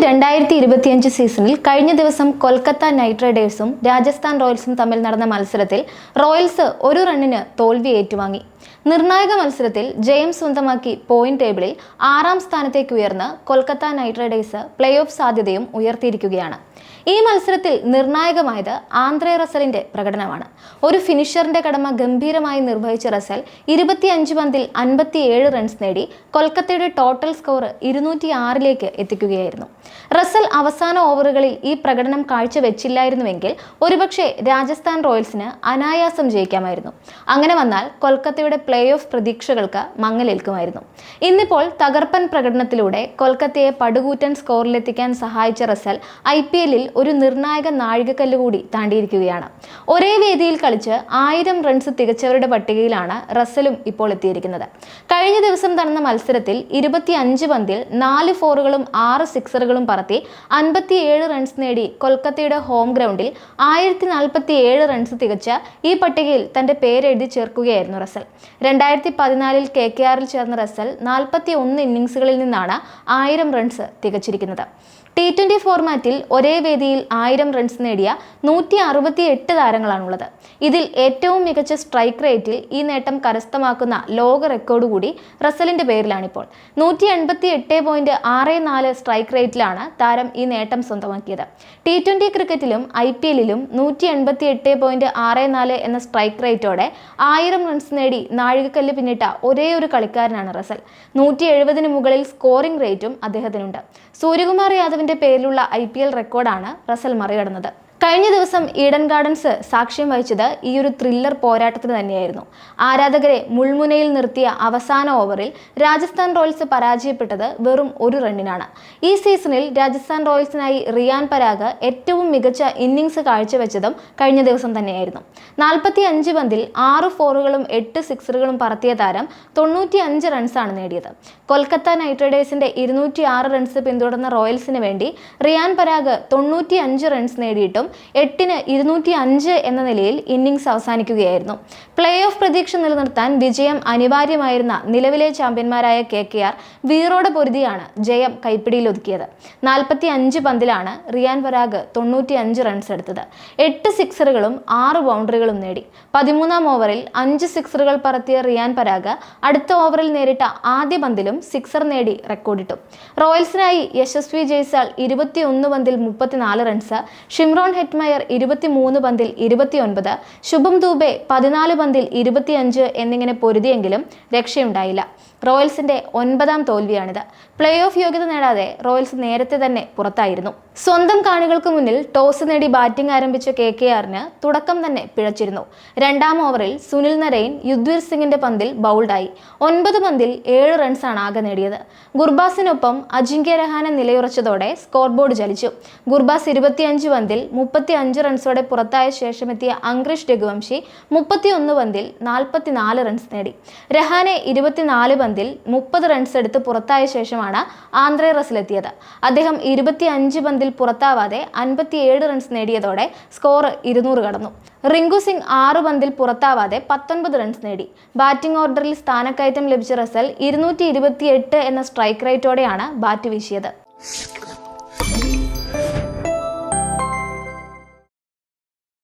2025 സീസണിൽ കഴിഞ്ഞ ദിവസം കൊൽക്കത്ത നൈറ്റ് റൈഡേഴ്സും രാജസ്ഥാൻ റോയൽസും തമ്മിൽ നടന്ന മത്സരത്തിൽ റോയൽസ് ഒരു റണ്ണിന് തോൽവി ഏറ്റുവാങ്ങി. നിർണായക മത്സരത്തിൽ ജയം സ്വന്തമാക്കി പോയിന്റ് ടേബിളിൽ 6ാം സ്ഥാനത്തേക്ക് ഉയർന്ന് Kolkata night Riders play off സാധ്യതയും ഉയർത്തിയിരിക്കുകയാണ്. ഈ മത്സരത്തിൽ നിർണായകമായത് ആന്ദ്രെ റസലിന്റെ പ്രകടനമാണ്. ഒരു ഫിനിഷറിന്റെ കടമ ഗംഭീരമായി നിർവഹിച്ച റസൽ 25 പന്തിൽ 57 റൺസ് നേടി കൊൽക്കത്തയുടെ ടോട്ടൽ സ്കോർ 206ലേക്ക് എത്തിക്കുകയായിരുന്നു. റസൽ അവസാന ഓവറുകളിൽ ഈ പ്രകടനം കാഴ്ചവെച്ചില്ലായിരുന്നുവെങ്കിൽ ഒരുപക്ഷെ രാജസ്ഥാൻ റോയൽസിന് അനായാസം ജയിക്കാമായിരുന്നു. അങ്ങനെ വന്നാൽ കൊൽക്കത്തയുടെ പ്ലേ ഓഫ് പ്രതീക്ഷകൾക്ക് മങ്ങലേൽക്കുമായിരുന്നു. ഇന്നിപ്പോൾ തകർപ്പൻ പ്രകടനത്തിലൂടെ കൊൽക്കത്തയെ പടുകൂറ്റൻ സ്കോറിലെത്തിക്കാൻ സഹായിച്ച റസൽ IPL-ൽ ഒരു നിർണായക നാഴികക്കല്ല് കൂടി താണ്ടിയിരിക്കുകയാണ്. ഒരേ വേദിയിൽ കളിച്ച് 1000 റൺസ് തികച്ചവരുടെ പട്ടികയിലാണ് റസലും ഇപ്പോൾ എത്തിയിരിക്കുന്നത്. കഴിഞ്ഞ ദിവസം നടന്ന മത്സരത്തിൽ 25 പന്തിൽ 4 ഫോറുകളും 6 സിക്സറുകളും പറത്തി 57 റൺസ് നേടി കൊൽക്കത്തയുടെ ഹോം ഗ്രൗണ്ടിൽ 1047 റൺസ് തികച്ച ഈ പട്ടികയിൽ തന്റെ പേരെഴുതി ചേർക്കുകയായിരുന്നു റസൽ. 2014-ൽ KKR-ൽ ചേർന്ന റസൽ 41 ഇന്നിംഗ്സുകളിൽ നിന്നാണ് 1000 റൺസ് തികച്ചിരിക്കുന്നത്. T20 ഫോർമാറ്റിൽ ഒരേ വേദിയിൽ 1000 റൺസ് നേടിയ 168 താരങ്ങളാണുള്ളത്. ഇതിൽ ഏറ്റവും മികച്ച സ്ട്രൈക്ക് റേറ്റിൽ ഈ നേട്ടം കരസ്ഥമാക്കുന്ന ലോക റെക്കോർഡ് കൂടി റസലിന്റെ പേരിലാണിപ്പോൾ. 188.64 സ്ട്രൈക്ക് റേറ്റിലാണ് താരം ഈ നേട്ടം സ്വന്തമാക്കിയത്. T20 ക്രിക്കറ്റിലും IPL-ലും 188.64 എന്ന സ്ട്രൈക്ക് റേറ്റോടെ 1000 റൺസ് നേടി നാഴികക്കല്ല് പിന്നിട്ട ഒരേയൊരു കളിക്കാരനാണ് റസൽ. 170-ന് മുകളിൽ സ്കോറിംഗ് റേറ്റും അദ്ദേഹത്തിനുണ്ട്. സൂര്യകുമാർ യാദവിന്റെ പേരിലുള്ള IPL റെക്കോർഡാണ് റസൽ മറികടന്നത്. കഴിഞ്ഞ ദിവസം ഈഡൻ ഗാർഡൻസ് സാക്ഷ്യം വഹിച്ചത് ഈ ഒരു ത്രില്ലർ പോരാട്ടത്തിന് തന്നെയായിരുന്നു. ആരാധകരെ മുൾമുനയിൽ നിർത്തിയ അവസാന ഓവറിൽ രാജസ്ഥാൻ റോയൽസ് പരാജയപ്പെട്ടത് വെറും ഒരു റണ്ണിനാണ്. ഈ സീസണിൽ രാജസ്ഥാൻ റോയൽസിനായി റിയാൻ പരാഗ് ഏറ്റവും മികച്ച ഇന്നിംഗ്സ് കാഴ്ചവെച്ചതും കഴിഞ്ഞ ദിവസം തന്നെയായിരുന്നു. 45 പന്തിൽ 6 ഫോറുകളും 8 സിക്സറുകളും പറത്തിയ താരം 95 റൺസാണ് നേടിയത്. കൊൽക്കത്ത നൈറ്റ് റൈഡേഴ്സിന്റെ 206 റൺസ് പിന്തുടർന്ന റോയൽസിന് വേണ്ടി റിയാൻ പരാഗ് 95 റൺസ് നേടിയിട്ടും 8-ന് 205 എന്ന നിലയിൽ ഇന്നിംഗ്സ് അവസാനിക്കുകയായിരുന്നു. പ്ലേ ഓഫ് പ്രതീക്ഷ നിലനിർത്താൻ വിജയം അനിവാര്യമായിരുന്ന നിലവിലെ ചാമ്പ്യന്മാരായ KKR വീറോടെ പൊരുതിയാണ് ജയം കൈപ്പിടിയിലൊതുക്കിയത്. 45 പന്തിലാണ് റിയാൻ പരാഗ് 95 റൺസ് എടുത്തത്. 8 സിക്സറുകളും 6 ബൗണ്ടറികളും നേടി. 13ാം ഓവറിൽ 5 സിക്സറുകൾ പറത്തിയ റിയാൻ പരാഗ് അടുത്ത ഓവറിൽ നേരിട്ട ആദ്യ പന്തിലും സിക്സർ നേടി റെക്കോർഡിട്ടു. റോയൽസിനായി യശസ്വി ജയ്സ്വാൾ 21 പന്തിൽ 34 റൺസ്, ഷിംറോൺ ഹെറ്റ്മയർ 23 പന്തിൽ 29, ശുഭം ദൂബെ 14 പന്തിൽ 25 എന്നിങ്ങനെ പൊരുതിയെങ്കിലും രക്ഷയുണ്ടായില്ല. റോയൽസിന്റെ 9ാം തോൽവിയാണിത്. പ്ലേ ഓഫ് യോഗ്യത നേടാതെ റോയൽസ് നേരത്തെ തന്നെ പുറത്തായിരുന്നു. സ്വന്തം കാണികൾക്ക് മുന്നിൽ ടോസ് നേടി ബാറ്റിംഗ് ആരംഭിച്ച KKR-ന് തുടക്കം തന്നെ പിഴച്ചിരുന്നു. 2ാം ഓവറിൽ സുനിൽ നരൈൻ യുദ്ധ്വീർ സിംഗിന്റെ പന്തിൽ ബൗൾഡായി. 9 പന്തിൽ 7 റൺസാണ് ആകെ നേടിയത്. ഗുർബാസിനൊപ്പം അജിങ്ക്യ രഹാനെ നിലയുറച്ചതോടെ സ്കോർ ബോർഡ് ചലിച്ചു. ഗുർബാസ് 25 പന്തിൽ 35 റൺസോടെ പുറത്തായ ശേഷമെത്തിയ അങ്ക്രിഷ് രഘുവംശി 31 പന്തിൽ 44 റൺസ് നേടി. രഹാനെ 24 പന്തിൽ 30 റൺസ് എടുത്ത് പുറത്തായ ശേഷമാണ് ആന്ദ്രെ റസൽ എത്തിയത്. അദ്ദേഹം 25 പന്തിൽ പുറത്താവാതെ 57 റൺസ് നേടിയതോടെ സ്കോർ 200 കടന്നു. റിങ്കു സിംഗ് 6 പന്തിൽ പുറത്താവാതെ 19 റൺസ് നേടി. ബാറ്റിംഗ് ഓർഡറിൽ സ്ഥാനക്കയറ്റം ലഭിച്ച റസൽ 228 എന്ന സ്ട്രൈക്ക് റേറ്റോടെയാണ് ബാറ്റ് വീശിയത്.